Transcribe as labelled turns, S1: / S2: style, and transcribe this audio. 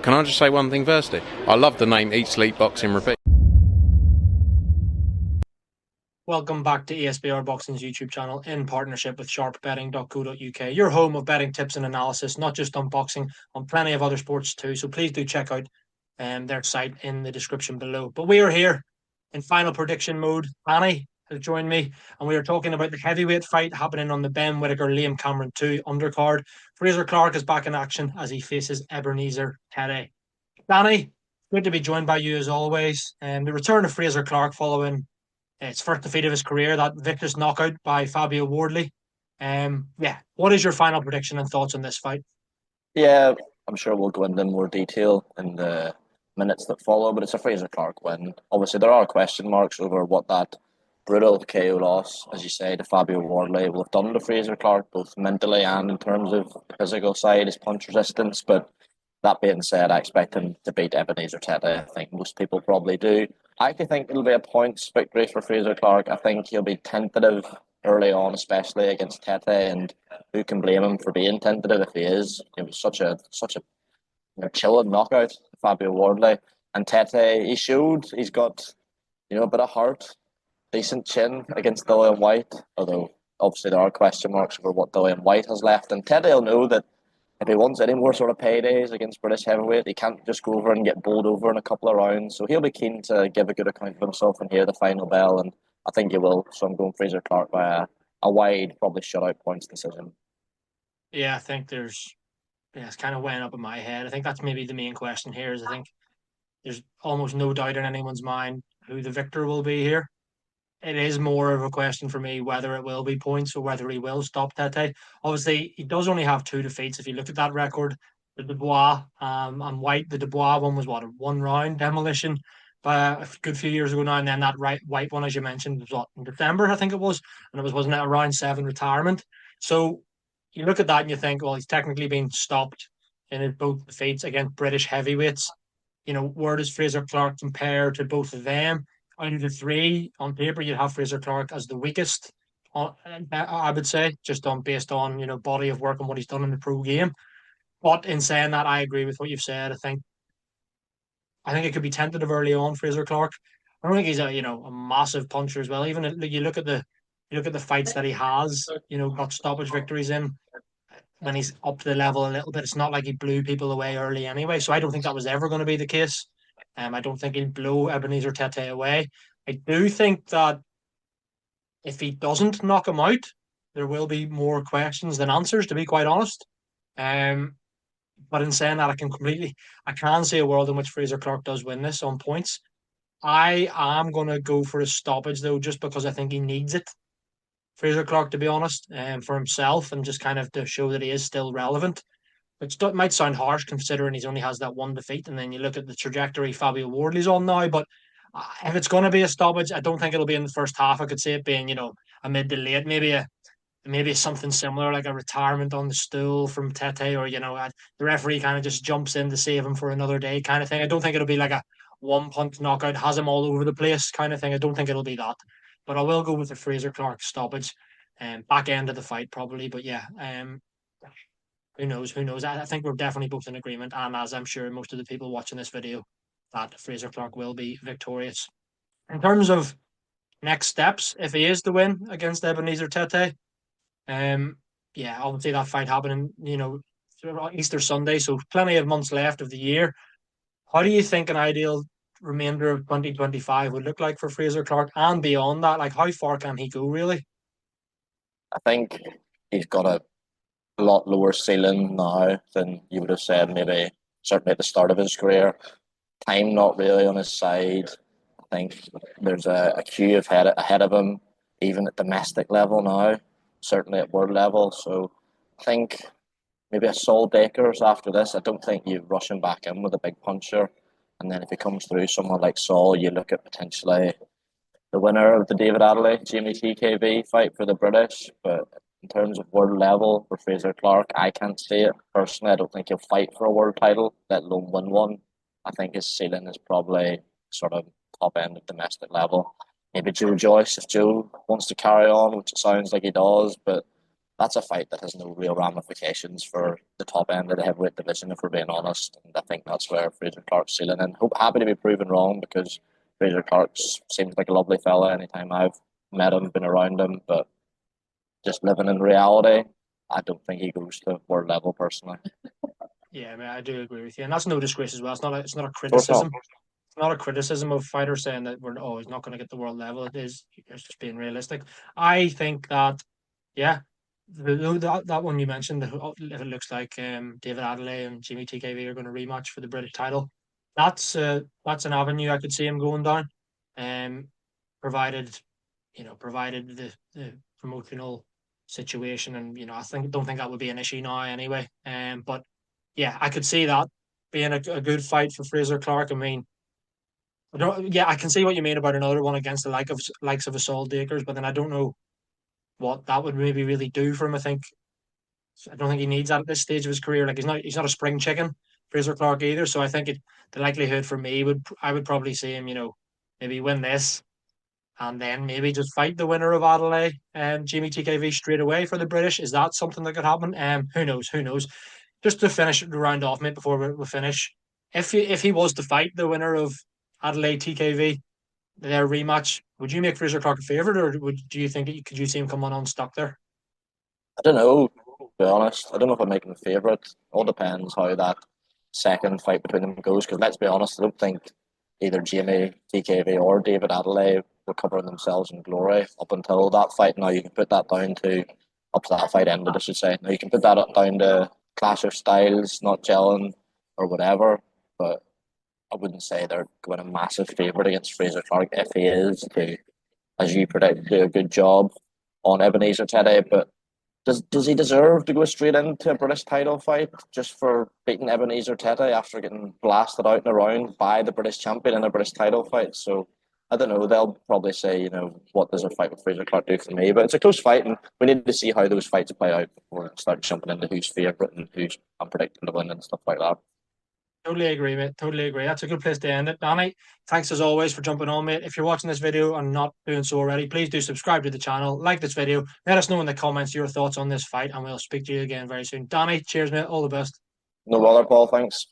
S1: Can I just say one thing firstly? I love the name Eat Sleep Boxing Repeat.
S2: Welcome back to ESBR Boxing's YouTube channel in partnership with sharpbetting.co.uk, your home of betting tips and analysis, not just on boxing, on plenty of other sports too. So please do check out their site in the description below. But we are here in final prediction mode. Annie has joined me, and we are talking about the heavyweight fight happening on the Ben Whittaker-Liam Cameron 2 undercard. Frazer Clarke is back in action as he faces Ebenezer Tetteh. Danny, good to be joined by you as always. And the return of Frazer Clarke following its first defeat of his career, that vicious knockout by Fabio Wardley. What is your final prediction and thoughts on this fight?
S3: Yeah, I'm sure we'll go into more detail in the minutes that follow, but it's a Frazer Clarke win. Obviously, there are question marks over what that brutal KO loss, as you say, to Fabio Wardley will have done to Frazer Clarke, both mentally and in terms of the physical side, his punch resistance. But that being said, I expect him to beat Ebenezer Tetteh. I think most people probably do. I actually think it'll be a points victory for Frazer Clarke. I think he'll be tentative early on, especially against Tetteh, and who can blame him for being tentative if he is? It was such a chilling knockout, Fabio Wardley. And Tetteh, he showed he's got a bit of heart, decent chin against Dillian White, although obviously there are question marks over what Dillian White has left. And Tetteh will know that if he wants any more sort of paydays against British heavyweight, he can't just go over and get bowled over in a couple of rounds. So he'll be keen to give a good account of himself and hear the final bell, and I think he will. So I'm going Frazer Clarke by a wide, probably shutout points decision.
S2: Yeah, I think it's kind of weighing up in my head. I think that's maybe the main question here. I think there's almost no doubt in anyone's mind who the victor will be here. It is more of a question for me whether it will be points or whether he will stop Tetteh. Obviously, he does only have two defeats. If you look at that record, the Dubois and White, the Dubois one was what, a one round demolition by a good few years ago now, and then that White one, as you mentioned, was what, in December, I think it was, and wasn't it a round seven retirement? So you look at that and you think, well, he's technically been stopped in his both defeats against British heavyweights. Where does Frazer Clarke compare to both of them? Out of the three on paper, you'd have Frazer Clarke as the weakest. I would say, just based on body of work and what he's done in the pro game. But in saying that, I agree with what you've said. I think it could be tentative early on, Frazer Clarke. I don't think he's a massive puncher as well. Even you look at the fights that he has, got stoppage victories in when he's up to the level a little bit. It's not like he blew people away early anyway. So I don't think that was ever going to be the case. I don't think he'll blow Ebenezer Tetteh away. I do think that if he doesn't knock him out, there will be more questions than answers, to be quite honest. Um, but in saying that, I can see a world in which Frazer Clarke does win this on points. I am going to go for a stoppage though, just because I think he needs it. Frazer Clarke, to be honest, for himself and just kind of to show that he is still relevant. Which might sound harsh considering he's only has that one defeat, and then you look at the trajectory Fabio Wardley's on now. But if it's going to be a stoppage, I don't think it'll be in the first half. I could see it being, a mid to late, maybe something similar like a retirement on the stool from Tetteh, or the referee kind of just jumps in to save him for another day kind of thing. I don't think it'll be like a one punch knockout, has him all over the place kind of thing. I don't think it'll be that, but I will go with the Frazer Clarke stoppage, and back end of the fight probably. But yeah, who knows? Who knows? I think we're definitely both in agreement, and as I'm sure most of the people watching this video, that Frazer Clarke will be victorious. In terms of next steps, if he is to win against Ebenezer Tetteh, obviously that fight happening, Easter Sunday, so plenty of months left of the year. How do you think an ideal remainder of 2025 would look like for Frazer Clarke and beyond that? Like, how far can he go, really?
S3: I think he's got a lot lower ceiling now than you would have said maybe certainly at the start of his career. Time not really on his side. I think there's a queue ahead of him, even at domestic level now, certainly at world level. So I think maybe a Saul Bakers after this. I don't think you rush him back in with a big puncher. And then if he comes through someone like Saul, you look at potentially the winner of the David Adelaide Jamie TKB fight for the British. But in terms of world level for Frazer Clarke, I can't see it. Personally, I don't think he'll fight for a world title, let alone win one. I think his ceiling is probably sort of top end of domestic level. Maybe Joe Joyce if Joe wants to carry on, which it sounds like he does, but that's a fight that has no real ramifications for the top end of the heavyweight division, if we're being honest. And I think that's where Frazer Clarke's ceiling. And happy to be proven wrong, because Frazer Clarke seems like a lovely fella anytime I've met him, been around him. But just living in reality, I don't think he goes to world level personally.
S2: Yeah, I mean, I do agree with you, and that's no disgrace as well. It's not a
S3: Of course
S2: criticism.
S3: not.
S2: It's not a criticism of fighters saying that he's not going to get the world level. It's just being realistic. I think that, yeah, that one you mentioned, if it looks like David Adelaide and Jimmy TKV are going to rematch for the British title, that's an avenue I could see him going down, provided provided the promotional situation, and don't think that would be an issue now anyway. But yeah, I could see that being a good fight for Frazer Clarke. I mean, I can see what you mean about another one against the likes of Assault Akers, but then I don't know what that would maybe really do for him. I don't think he needs that at this stage of his career. Like, he's not a spring chicken, Frazer Clarke, either. So I think the likelihood for me I would probably see him, maybe win this and then maybe just fight the winner of Adelaide and Jamie TKV straight away for the British. Is that something that could happen? Who knows? Who knows? Just to finish the round off, mate, before we finish, if he was to fight the winner of Adelaide TKV, their rematch, would you make Frazer Clarke a favourite, or do you think could you see him coming unstuck there?
S3: I don't know, to be honest. I don't know if I'd make him a favourite. All depends how that second fight between them goes, because let's be honest, I don't think either Jamie TKV or David Adelaide were covering themselves in glory up until that fight. Now you can put that down to up to that fight ended, I should say. Now you can put that down to clash of styles, not gelling or whatever, but I wouldn't say they're going a massive favourite against Frazer Clarke if he is to, as you predict, do a good job on Ebenezer Tetteh. But does he deserve to go straight into a British title fight just for beating Ebenezer Tetteh after getting blasted out in a round by the British champion in a British title fight? So I don't know. They'll probably say, what does a fight with Frazer Clarke do for me? But it's a close fight, and we need to see how those fights play out before we start jumping into who's favourite and who's I'm predicting to win and stuff like that.
S2: Totally agree, mate. Totally agree. That's a good place to end it. Danny, thanks as always for jumping on, mate. If you're watching this video and not doing so already, please do subscribe to the channel, like this video, let us know in the comments your thoughts on this fight, and we'll speak to you again very soon. Danny, cheers, mate. All the best.
S3: No bother, Paul. Thanks.